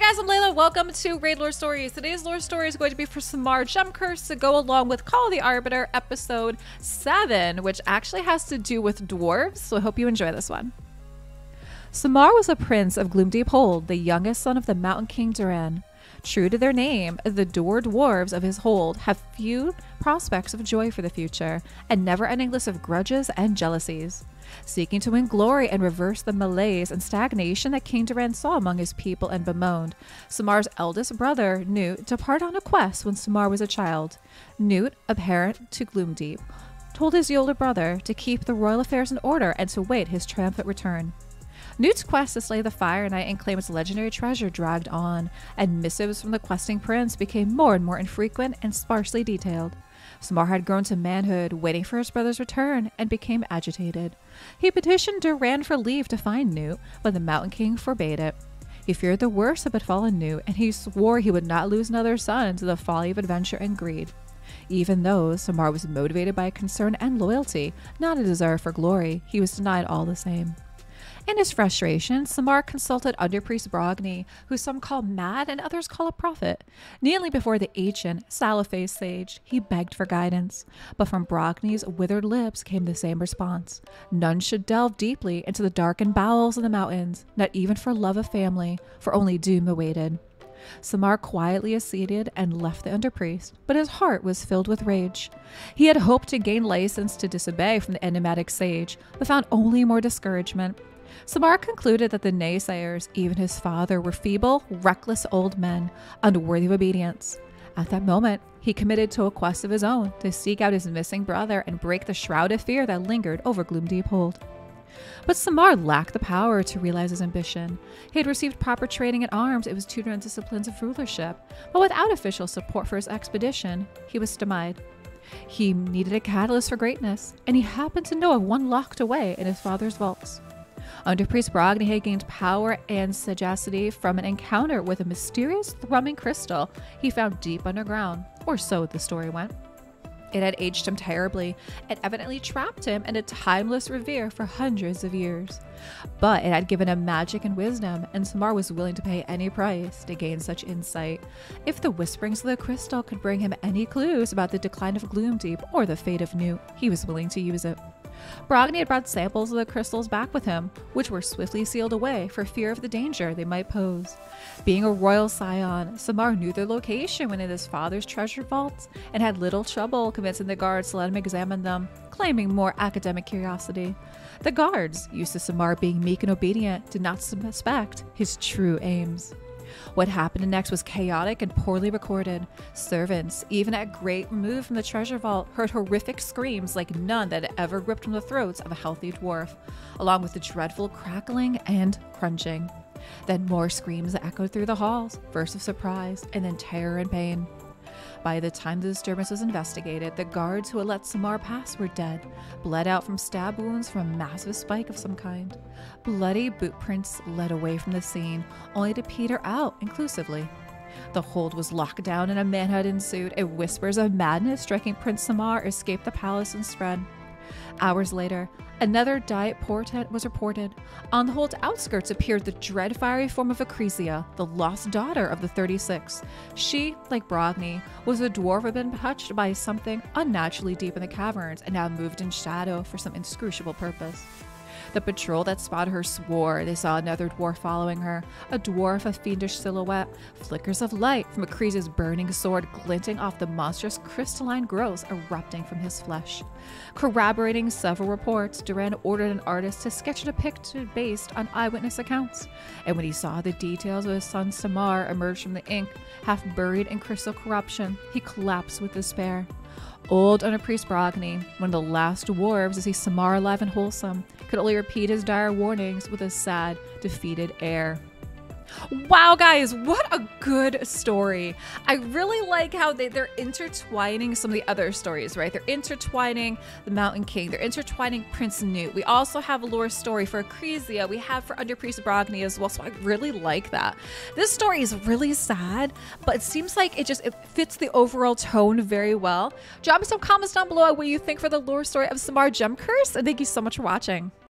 guys, I'm Layla. Welcome to Raid Lore Stories. Today's lore story is going to be for Samar Gemcursed to go along with Call of the Arbiter episode 7, which actually has to do with dwarves, so I hope you enjoy this one. Samar was a prince of Gloomdeep Hold, the youngest son of the Mountain King Duran. True to their name, the dwarves of his hold have few prospects of joy for the future, and never-ending list of grudges and jealousies. Seeking to win glory and reverse the malaise and stagnation that King Duran saw among his people and bemoaned, Samar's eldest brother, Newt, departed on a quest when Samar was a child. Newt, a parent to Gloomdeep, told his older brother to keep the royal affairs in order and to wait his triumphant return. Newt's quest to slay the Fire Knight and claim its legendary treasure dragged on, and missives from the questing prince became more and more infrequent and sparsely detailed. Samar had grown to manhood, waiting for his brother's return, and became agitated. He petitioned Duran for leave to find Newt, but the Mountain King forbade it. He feared the worst had befallen Newt, and he swore he would not lose another son to the folly of adventure and greed. Even though Samar was motivated by concern and loyalty, not a desire for glory, he was denied all the same. In his frustration, Samar consulted Underpriest Brogni, who some call mad and others call a prophet. Kneeling before the ancient, sallow-faced sage, he begged for guidance. But from Brogni's withered lips came the same response. None should delve deeply into the darkened bowels of the mountains, not even for love of family, for only doom awaited. Samar quietly acceded and left the Underpriest, but his heart was filled with rage. He had hoped to gain license to disobey from the enigmatic sage, but found only more discouragement. Samar concluded that the naysayers, even his father, were feeble, reckless old men, unworthy of obedience. At that moment, he committed to a quest of his own to seek out his missing brother and break the shroud of fear that lingered over Gloomdeep Hold. But Samar lacked the power to realize his ambition. He had received proper training in arms, it was tutored in disciplines of rulership, but without official support for his expedition, he was stymied. He needed a catalyst for greatness, and he happened to know of one locked away in his father's vaults. Underpriest Brogni had gained power and sagacity from an encounter with a mysterious thrumming crystal he found deep underground, or so the story went. It had aged him terribly and evidently trapped him in a timeless revere for hundreds of years. But it had given him magic and wisdom, and Samar was willing to pay any price to gain such insight. If the whisperings of the crystal could bring him any clues about the decline of Gloomdeep or the fate of Newt, he was willing to use it. Brogni had brought samples of the crystals back with him, which were swiftly sealed away for fear of the danger they might pose. Being a royal scion, Samar knew their location within his father's treasure vaults and had little trouble convincing the guards to let him examine them, claiming more academic curiosity. The guards, used to Samar being meek and obedient, did not suspect his true aims. What happened next was chaotic and poorly recorded. Servants, even at great remove from the treasure vault, heard horrific screams like none that had ever ripped from the throats of a healthy dwarf, along with the dreadful crackling and crunching. Then more screams echoed through the halls, first of surprise and then terror and pain. By the time the disturbance was investigated, the guards who had let Samar pass were dead, bled out from stab wounds from a massive spike of some kind. Bloody boot prints led away from the scene, only to peter out inclusively. The hold was locked down and a manhunt ensued, and whispers of madness striking Prince Samar escaped the palace and spread. Hours later, another dire portent was reported. On the Hold's outskirts appeared the dread fiery form of Acresia, the lost daughter of the 36. She, like Brogni, was a dwarf who had been touched by something unnaturally deep in the caverns and now moved in shadow for some inscrutable purpose. The patrol that spotted her swore they saw another dwarf following her, a dwarf of fiendish silhouette, flickers of light from Acresia's burning sword glinting off the monstrous crystalline growths erupting from his flesh. Corroborating several reports, Duran ordered an artist to sketch a depiction based on eyewitness accounts, and when he saw the details of his son Samar emerge from the ink, half buried in crystal corruption, he collapsed with despair. Old Underpriest Brogni, one of the last dwarves to see Samar alive and wholesome, could only repeat his dire warnings with a sad, defeated air. Wow, guys, what a good story. I really like how they're intertwining some of the other stories, right? They're intertwining the Mountain King. They're intertwining Prince Newt. We also have a lore story for Acresia. We have for Underpriest Brogni as well, so I really like that. This story is really sad, but it seems like it fits the overall tone very well. Drop me some comments down below what you think for the lore story of Samar Gemcursed, and thank you so much for watching.